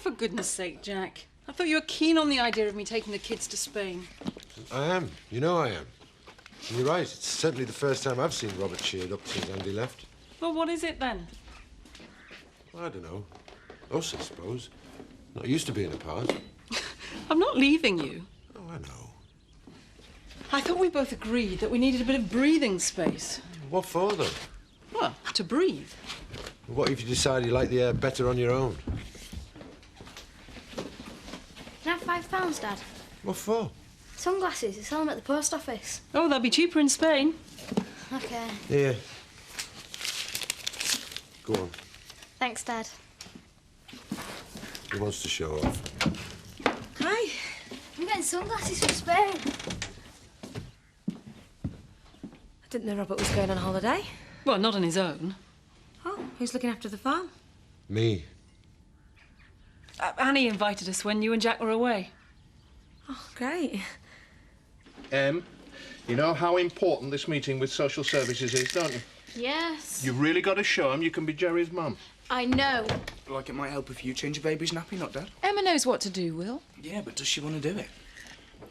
for goodness sake, Jack. I thought you were keen on the idea of me taking the kids to Spain. I am. You know I am. And you're right. It's certainly the first time I've seen Robert cheered up since Andy left. Well, what is it then? I don't know. Us, I suppose. Not used to being apart. I'm not leaving you. Oh, I know. I thought we both agreed that we needed a bit of breathing space. What for, though? Well, to breathe. What if you decide you like the air better on your own? Can I have £5, Dad? What for? Sunglasses. They sell them at the post office. Oh, they'll be cheaper in Spain. OK. Here. Go on. Thanks, Dad. He wants to show off. Hi. I'm getting sunglasses from Spain. I didn't know Robert was going on holiday. Well, not on his own. Oh, who's looking after the farm? Me. Annie invited us when you and Jack were away. Oh, great. You know how important this meeting with social services is, don't you? Yes. You've really got to show them you can be Jerry's mum. I know. Like it might help if you change a baby's nappy, not Dad? Emma knows what to do, Will. Yeah, but does she want to do it?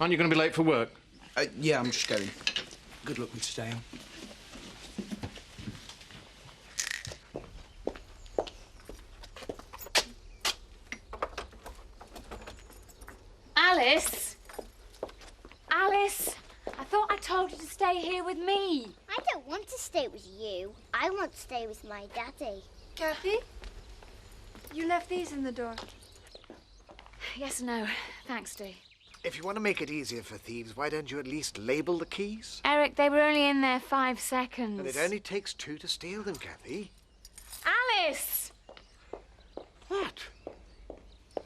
Aren't you going to be late for work? Yeah, I'm just going. Good luck with today. Alice! Alice! I thought I told you to stay here with me. I don't want to stay with you. I want to stay with my daddy. Kathy? You left these in the door. Yes, no. Thanks, Dee. If you want to make it easier for thieves, why don't you at least label the keys? Eric, they were only in there 5 seconds. And it only takes 2 to steal them, Kathy. Alice! What?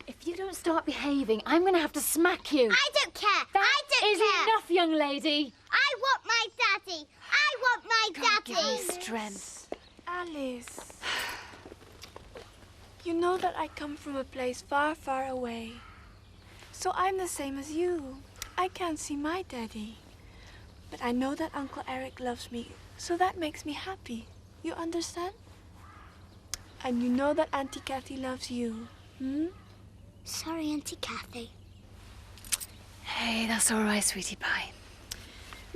If you don't start behaving, I'm going to have to smack you. I don't care. That I don't is care. enough, young lady. I want my daddy. I want my God, give me daddy. strength. Alice, you know that I come from a place far, far away. So I'm the same as you. I can't see my daddy. But I know that Uncle Eric loves me, so that makes me happy. You understand? And you know that Auntie Kathy loves you. Hmm? Sorry, Auntie Kathy. Hey, that's all right, sweetie pie.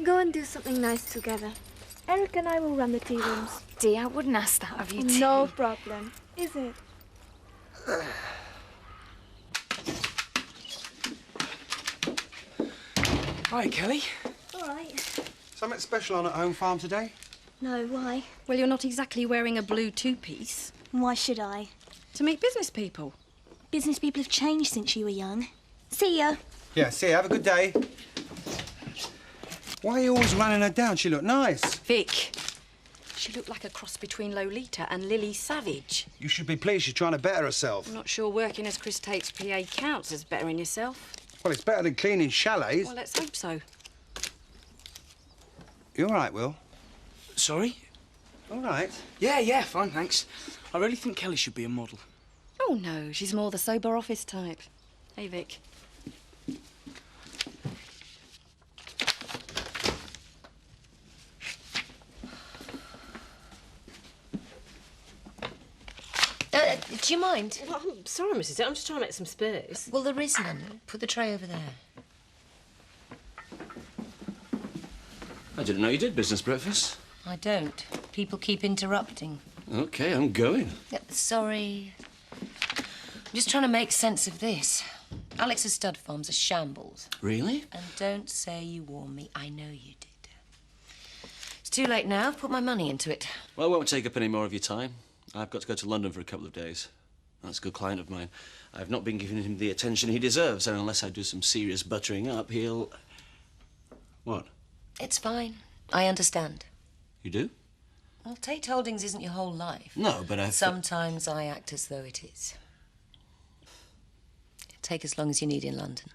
Go and do something nice together. Eric and I will run the tea rooms. Dee, I wouldn't ask that of you, too. No problem, is it? Hi, Kelly. All right. Something special on at home farm today? No, why? Well, you're not exactly wearing a blue two-piece. Why should I? To meet business people. Business people have changed since you were young. See ya. Yeah, see you. Have a good day. Why are you always running her down? She looked nice. Vic, she looked like a cross between Lolita and Lily Savage. You should be pleased she's trying to better herself. I'm not sure working as Chris Tate's PA counts as bettering yourself. Well, it's better than cleaning chalets. Well, let's hope so. You all right, Will? Sorry? All right. Yeah, fine, thanks. I really think Kelly should be a model. Oh, no, she's more the sober office type. Hey, Vic. Do you mind? Well, I'm sorry, Mrs. I'm just trying to make some space. Well, there is none. Put the tray over there. I didn't know you did business breakfast. I don't. People keep interrupting. OK, I'm going. Sorry. I'm just trying to make sense of this. Alex's stud farm's a shambles. Really? And don't say you warned me. I know you did. It's too late now. I've put my money into it. Well, I won't take up any more of your time. I've got to go to London for a couple of days. That's a good client of mine. I've not been giving him the attention he deserves, and unless I do some serious buttering up, he'll... What? It's fine. I understand. You do? Well, Tate Holdings isn't your whole life. No, but I... Sometimes I act as though it is. Take as long as you need in London.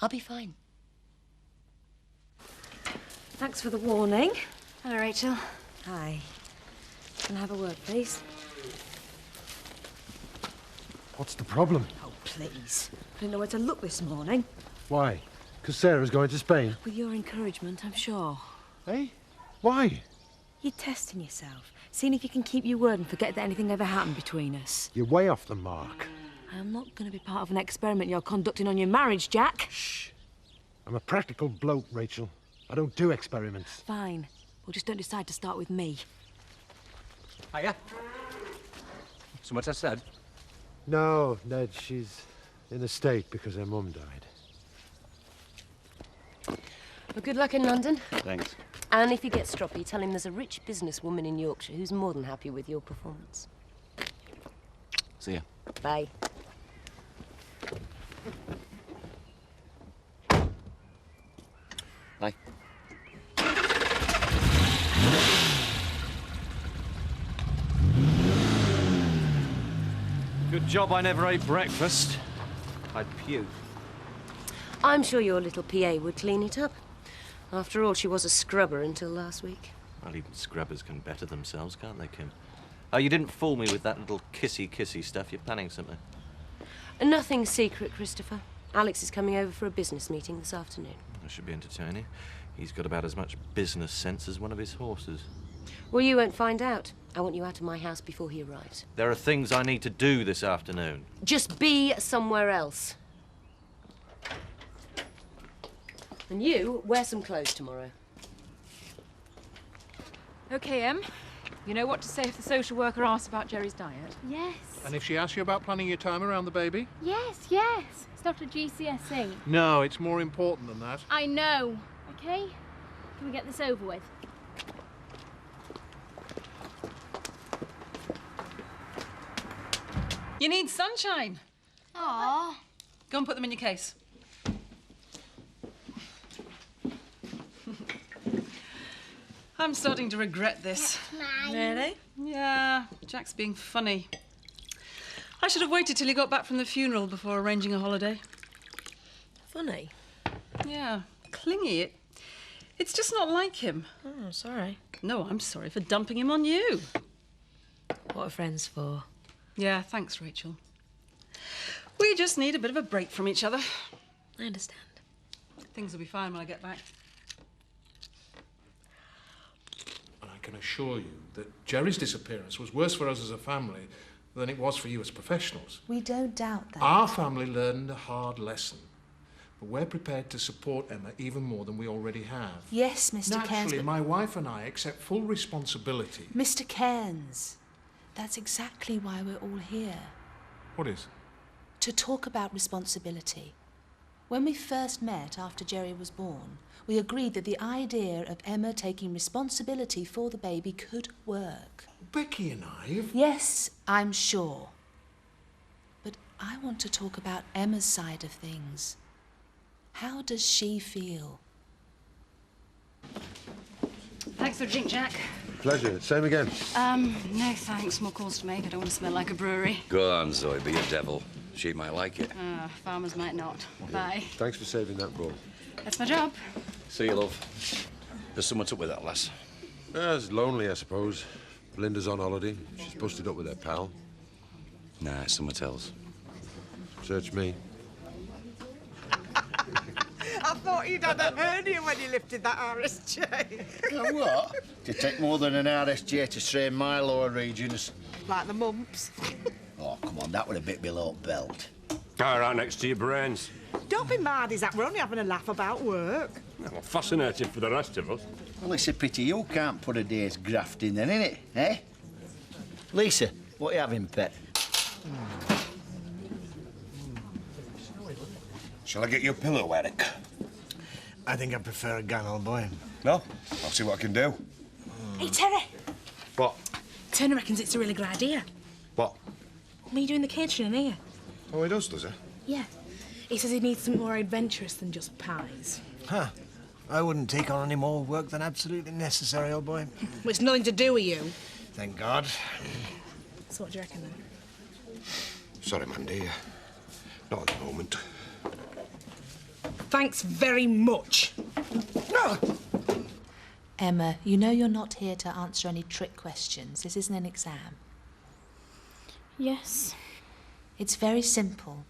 I'll be fine. Thanks for the warning. Hello, Rachel. Hi. Can I have a word, please? What's the problem? Oh, please. I didn't know where to look this morning. Why? Because Sarah's going to Spain. With your encouragement, I'm sure. Eh? Why? You're testing yourself, seeing if you can keep your word and forget that anything ever happened between us. You're way off the mark. I'm not going to be part of an experiment you're conducting on your marriage, Jack. Shh. I'm a practical bloke, Rachel. I don't do experiments. Fine. Well, just don't decide to start with me. Hiya. So what I said? No, Ned, she's in a state because her mum died. Well, good luck in London. Thanks. And if you get stroppy, tell him there's a rich businesswoman in Yorkshire who's more than happy with your performance. See ya. Bye. Bye. Good job I never ate breakfast. I'd puke. I'm sure your little PA would clean it up. After all, she was a scrubber until last week. Well, even scrubbers can better themselves, can't they, Kim? Oh, you didn't fool me with that little kissy-kissy stuff. You're planning something. Nothing secret, Christopher. Alex is coming over for a business meeting this afternoon. That should be entertaining. He's got about as much business sense as one of his horses. Well, you won't find out. I want you out of my house before he arrives. There are things I need to do this afternoon. Just be somewhere else. And you, wear some clothes tomorrow. OK, Em. You know what to say if the social worker asks about Jerry's diet? Yes. And if she asks you about planning your time around the baby? Yes, yes. It's not a GCSE. No, it's more important than that. I know. OK? Can we get this over with? You need sunshine. Aww. Go and put them in your case. I'm starting to regret this. Really? Yeah, Jack's being funny. I should have waited till he got back from the funeral before arranging a holiday. Funny? Yeah, clingy. It's just not like him. Oh, sorry. No, I'm sorry for dumping him on you. What are friends for? Yeah, thanks, Rachel. We just need a bit of a break from each other. I understand. Things will be fine when I get back. And I can assure you that Jerry's disappearance was worse for us as a family than it was for you as professionals. We don't doubt that. Our family learned a hard lesson. But we're prepared to support Emma even more than we already have. Yes, Mr. Cairns. Naturally, my wife and I accept full responsibility. Mr. Cairns, that's exactly why we're all here. What is? To talk about responsibility. When we first met after Jerry was born, we agreed that the idea of Emma taking responsibility for the baby could work. Becky and I... Yes, I'm sure. But I want to talk about Emma's side of things. How does she feel? Thanks for the drink, Jack. Pleasure. Same again. No thanks. More calls to make. I don't want to smell like a brewery. Go on, Zoe, be a devil. She might like it. Farmers might not. Bye. Thanks for saving that bowl. That's my job. See you, love. There's someone up with that lass. It's lonely, I suppose. Belinda's on holiday. She's busted up with her pal. Nah, it's someone else. Search me. I thought you'd had a hernia when you lifted that RSJ. You know what? It'd take more than an RSJ to strain my lower regions. Like the mumps. Oh, come on, that would a bit below belt. All right, next to your brains. Don't be mad, is that? We're only having a laugh about work. Well, fascinating for the rest of us. Well, it's a pity you can't put a day's graft in then, innit? Eh? Lisa, what are you having, pet? Shall I get you a pillow, Eric? I think I prefer a gun, old boy. No? I'll see what I can do. Hey, Terry. What? Turner reckons it's a really good idea. What? Me doing the catering here. Oh, he does he? Yeah. He says he needs something more adventurous than just pies. Huh. I wouldn't take on any more work than absolutely necessary, old boy. Well, it's nothing to do with you. Thank God. So what do you reckon, then? Sorry, Mandy. Not at the moment. Thanks very much. Emma, you know you're not here to answer any trick questions. This isn't an exam. Yes. It's very simple.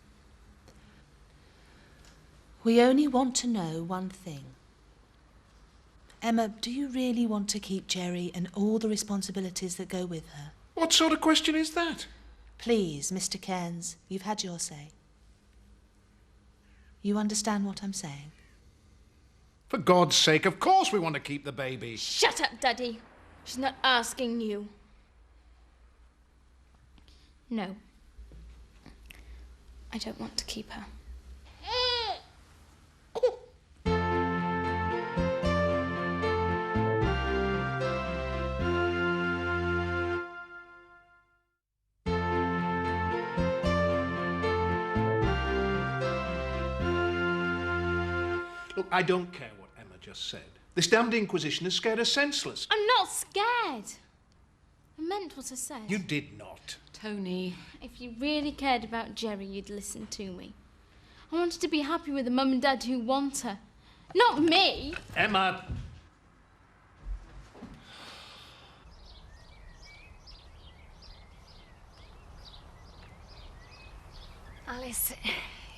We only want to know one thing. Emma, do you really want to keep Jerry and all the responsibilities that go with her? What sort of question is that? Please, Mr. Cairns, you've had your say. You understand what I'm saying? For God's sake, of course we want to keep the baby. Shut up, Daddy. She's not asking you. No. I don't want to keep her. Look, I don't care what Emma just said. This damned Inquisition has scared her senseless. I'm not scared. I meant what I said. You did not. Tony. If you really cared about Jerry, you'd listen to me. I wanted to be happy with a mum and dad who want her. Not me! Emma! Alice,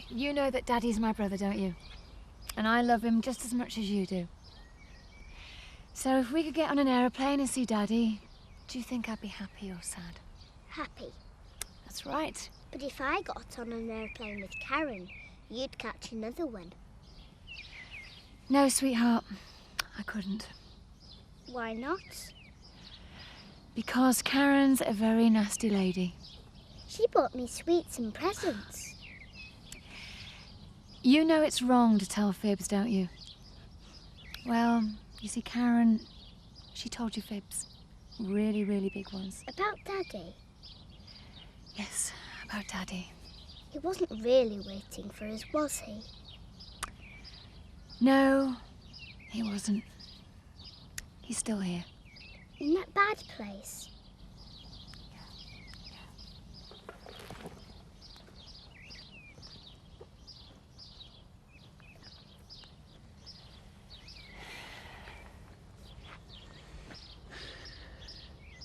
you know that Daddy's my brother, don't you? And I love him just as much as you do. So if we could get on an aeroplane and see Daddy, do you think I'd be happy or sad? Happy. That's right. But if I got on an airplane with Karen, you'd catch another one. No, sweetheart, I couldn't. Why not? Because Karen's a very nasty lady. She bought me sweets and presents. You know it's wrong to tell fibs, don't you? Well, you see, Karen, she told you fibs. Really, really big ones. About Daddy? Yes, about Daddy. He wasn't really waiting for us, was he? No, he wasn't. He's still here. In that bad place?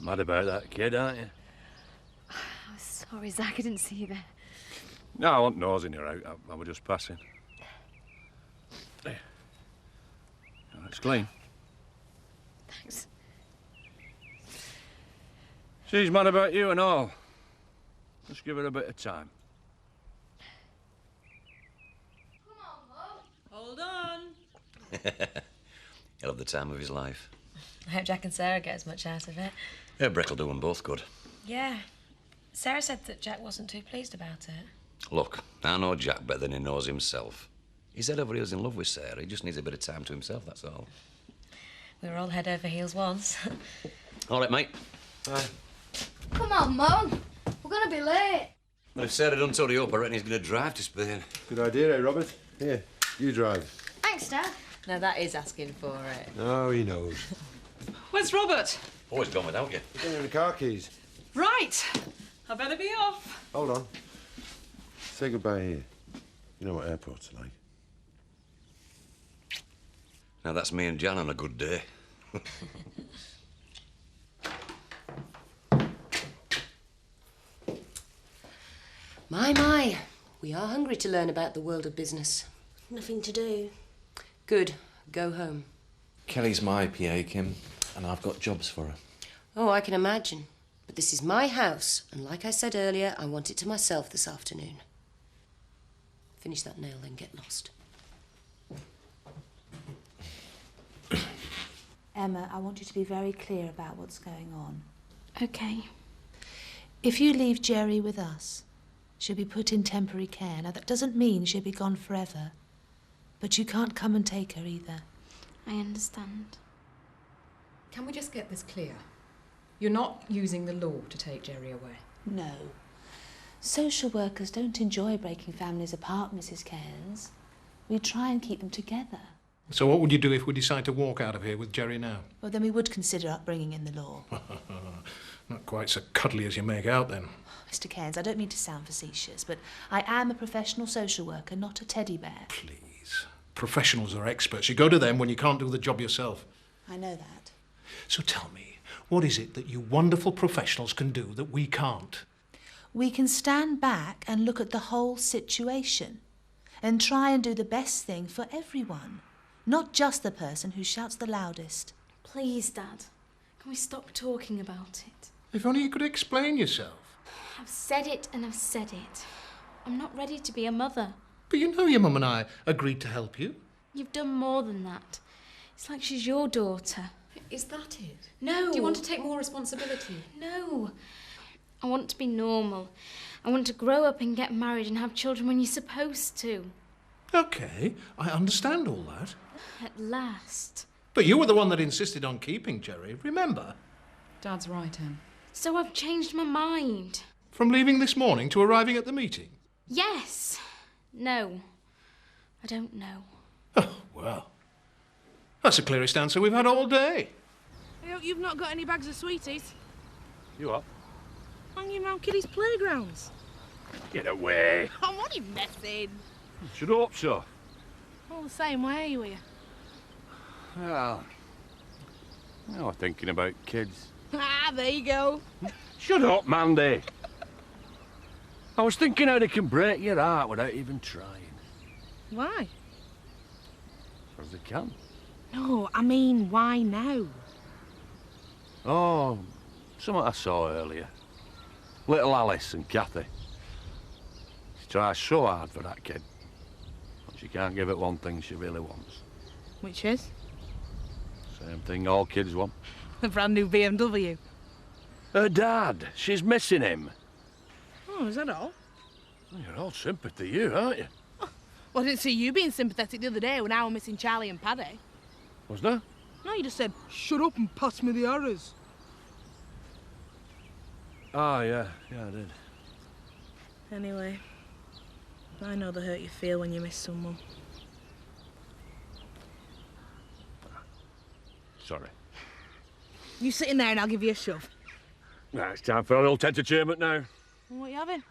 Mad about that kid, aren't you? Oh, sorry, Zach, I didn't see you there. No, I wasn't nosing you out. I was just passing. There. Oh, it's clean. Thanks. She's mad about you and all. Just give her a bit of time. Hold on. He'll have the time of his life. I hope Jack and Sarah get as much out of it. Yeah, Breck will do them both good. Yeah. Sarah said that Jack wasn't too pleased about it. Look, I know Jack better than he knows himself. He said over he was in love with Sarah. He just needs a bit of time to himself, that's all. We were all head over heels once. All right, mate. Aye. Come on, Mum. We're going to be late. Well, if Sarah done Tony up, I reckon he's going to drive to Spain. Good idea, eh, Robert? Here, you drive. Thanks, Dad. No, that is asking for it. Oh, he knows. Where's Robert? Always gone without you. He's getting the car keys. Right. I better be off. Hold on. Say goodbye here. You know what airports are like. Now, that's me and Jan on a good day. My. We are hungry to learn about the world of business. Nothing to do. Good. Go home. Kelly's my PA, Kim, and I've got jobs for her. Oh, I can imagine. But this is my house, and like I said earlier, I want it to myself this afternoon. Finish that nail, then get lost. Emma, I want you to be very clear about what's going on. OK. If you leave Jerry with us, she'll be put in temporary care. Now, that doesn't mean she'll be gone forever. But you can't come and take her either. I understand. Can we just get this clear? You're not using the law to take Jerry away? No. Social workers don't enjoy breaking families apart, Mrs. Cairns. We try and keep them together. So what would you do if we decide to walk out of here with Jerry now? Well, then we would consider bringing in the law. Not quite so cuddly as you make out, then. Mr. Cairns, I don't mean to sound facetious, but I am a professional social worker, not a teddy bear. Please. Professionals are experts. You go to them when you can't do the job yourself. I know that. So tell me, what is it that you wonderful professionals can do that we can't? We can stand back and look at the whole situation and try and do the best thing for everyone, not just the person who shouts the loudest. Please, Dad. Can we stop talking about it? If only you could explain yourself. I've said it and I've said it. I'm not ready to be a mother. But you know your mum and I agreed to help you. You've done more than that. It's like she's your daughter. Is that it? No. Do you want to take more responsibility? No. I want to be normal. I want to grow up and get married and have children when you're supposed to. OK, I understand all that. At last. But you were the one that insisted on keeping Jerry, remember? Dad's right, Em. So I've changed my mind. From leaving this morning to arriving at the meeting? Yes. No. I don't know. Oh, well. That's the clearest answer we've had all day. I hope you've not got any bags of sweeties. You what? Hanging around kiddies' playgrounds. Get away. I'm only messing. Should hope so. All the same, why are you here? Well, I was thinking about kids. Ah, there you go. Shut up, Mandy. I was thinking how they can break your heart without even trying. Why? As they can. No, I mean, why now? Oh, something I saw earlier. Little Alice and Kathy. She tries so hard for that kid. But she can't give it one thing she really wants. Which is? Same thing all kids want. A brand new BMW. Her dad. She's missing him. Oh, is that all? Well, you're all sympathy, you, aren't you? Well, I didn't see you being sympathetic the other day when I was missing Charlie and Paddy. Was there? No, you just said, shut up and pass me the arrows. Oh, yeah. Yeah, I did. Anyway, I know the hurt you feel when you miss someone. Sorry. You sit in there and I'll give you a shove. Nah, it's time for a little entertainment now. What are you having?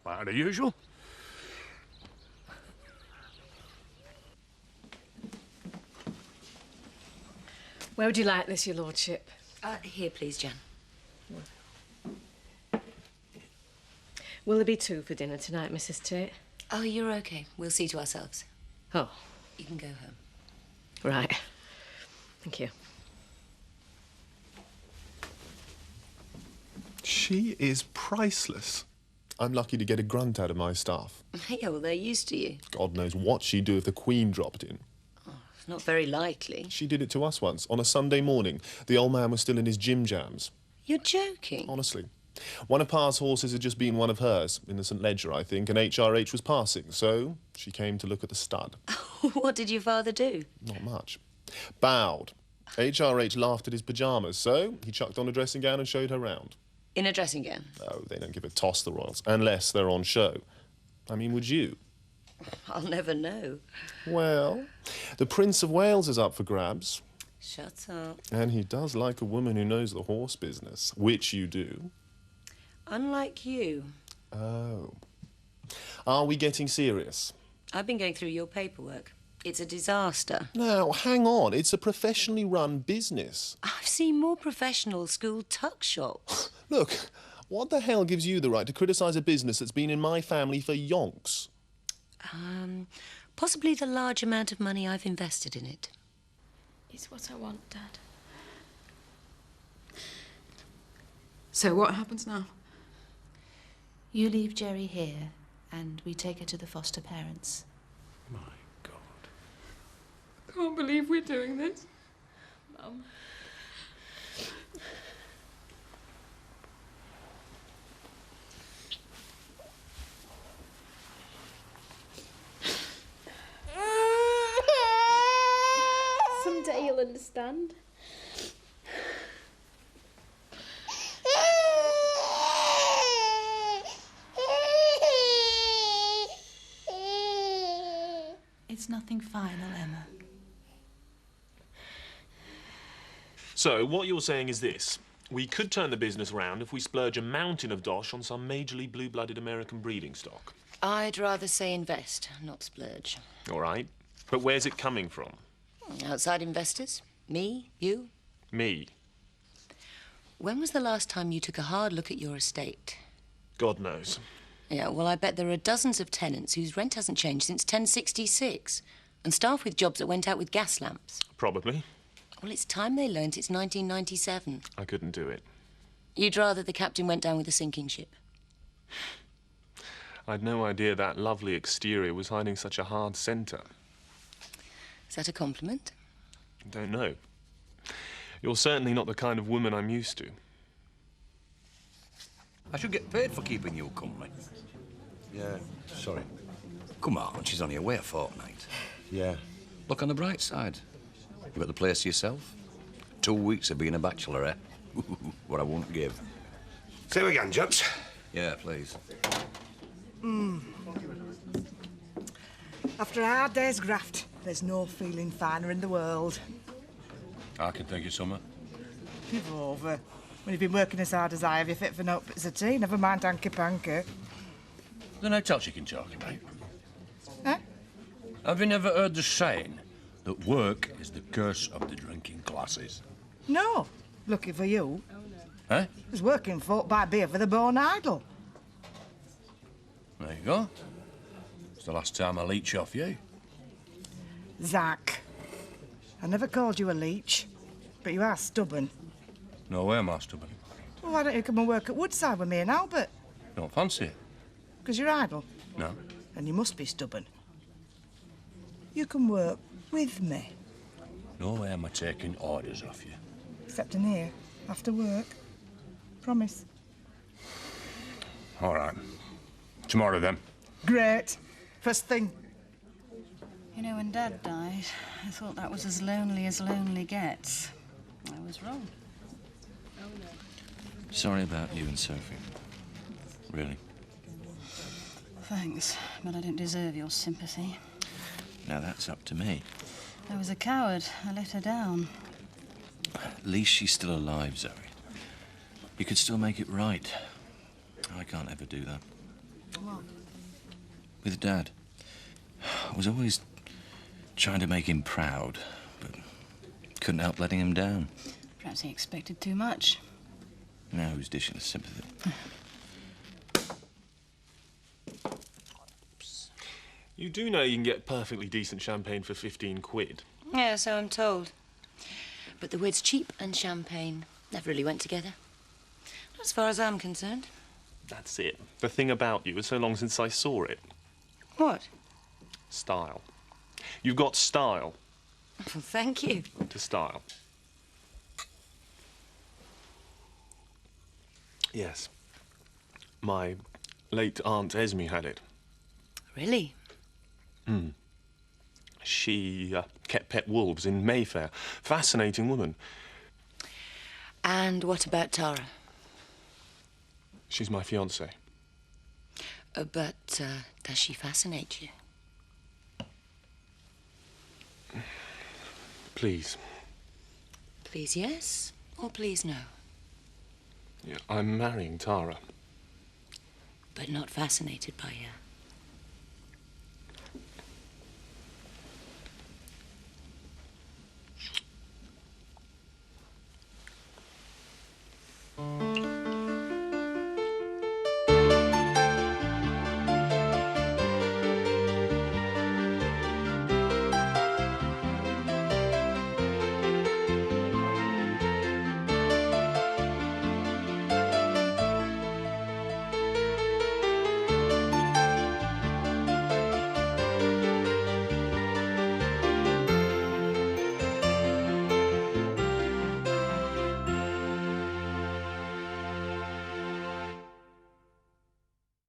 Part of the usual. Where would you like this, your lordship? Here, please, Jan. Will there be two for dinner tonight, Mrs. Tate? Oh, you're okay. We'll see to ourselves. Oh. You can go home. Right. Thank you. She is priceless. I'm lucky to get a grunt out of my staff. Yeah, well, they're used to you. God knows what she'd do if the Queen dropped in. It's not very likely. She did it to us once, on a Sunday morning. The old man was still in his gym jams. You're joking? Honestly. One of Pa's horses had just been one of hers, in the St Ledger, I think, and HRH was passing, so she came to look at the stud. What did your father do? Not much. Bowed. HRH laughed at his pyjamas, so he chucked on a dressing gown and showed her round. In a dressing gown? Oh, they don't give a toss, the royals, unless they're on show. I mean, would you? I'll never know. Well, the Prince of Wales is up for grabs. Shut up. And he does like a woman who knows the horse business, which you do. Unlike you. Oh. Are we getting serious? I've been going through your paperwork. It's a disaster. Now, hang on. It's a professionally run business. I've seen more professional school tuck shops. Look, what the hell gives you the right to criticise a business that's been in my family for yonks? Possibly the large amount of money I've invested in it. It's what I want, Dad. So what happens now? You leave Jerry here, and we take her to the foster parents. My God. I can't believe we're doing this. Mum. Someday you'll understand. It's nothing final, Emma. So, what you're saying is this. We could turn the business round if we splurge a mountain of dosh on some majorly blue-blooded American breeding stock. I'd rather say invest, not splurge. All right. But where's it coming from? Outside investors? Me? You? Me. When was the last time you took a hard look at your estate? God knows. Yeah, well, I bet there are dozens of tenants whose rent hasn't changed since 1066, and staff with jobs that went out with gas lamps. Probably. Well, it's time they learnt it's 1997. I couldn't do it. You'd rather the captain went down with a sinking ship? I'd no idea that lovely exterior was hiding such a hard centre. Is that a compliment? I don't know. You're certainly not the kind of woman I'm used to. I should get paid for keeping you company. Yeah, sorry. Come on, she's only away a fortnight. Yeah. Look on the bright side. You've got the place to yourself. 2 weeks of being a bachelorette. What I won't give. Say we again, chaps. Yeah, please. After a hard day's graft, there's no feeling finer in the world. I can think of something. Give over. When you've been working as hard as I have, you're fit for no bits of tea. Never mind hanky-panky. Then how else you can talk about? Eh? Have you never heard the saying that work is the curse of the drinking classes? No. Lucky for you. Eh? There's working folk buy beer for the born idle. There you go. It's the last time I leech off you. Zach. I never called you a leech, but you are stubborn. No way am I stubborn. Well, why don't you come and work at Woodside with me and Albert? Don't fancy it? Because you're idle. No. And you must be stubborn. You can work with me. No way am I taking orders off you. Except in here, after work. Promise. All right. Tomorrow, then. Great. First thing. You know, when Dad died, I thought that was as lonely gets. I was wrong. Sorry about you and Sophie. Really. Thanks, but I don't deserve your sympathy. Now that's up to me. I was a coward. I let her down. At least she's still alive, Zoe. You could still make it right. I can't ever do that. What? With Dad. I was always trying to make him proud, but couldn't help letting him down. Perhaps he expected too much. Now who's dishing the sympathy? You do know you can get perfectly decent champagne for 15 quid. Yeah, so I'm told. But the words cheap and champagne never really went together. Not as far as I'm concerned. That's it. The thing about you is so long since I saw it. What? Style. You've got style. Well, thank you. To style. Yes. My late Aunt Esme had it. Really? Hmm. She kept pet wolves in Mayfair. Fascinating woman. And what about Tara? She's my fiancée. But does she fascinate you? Please. Please yes, or please no? Yeah, I'm marrying Tara. But not fascinated by her.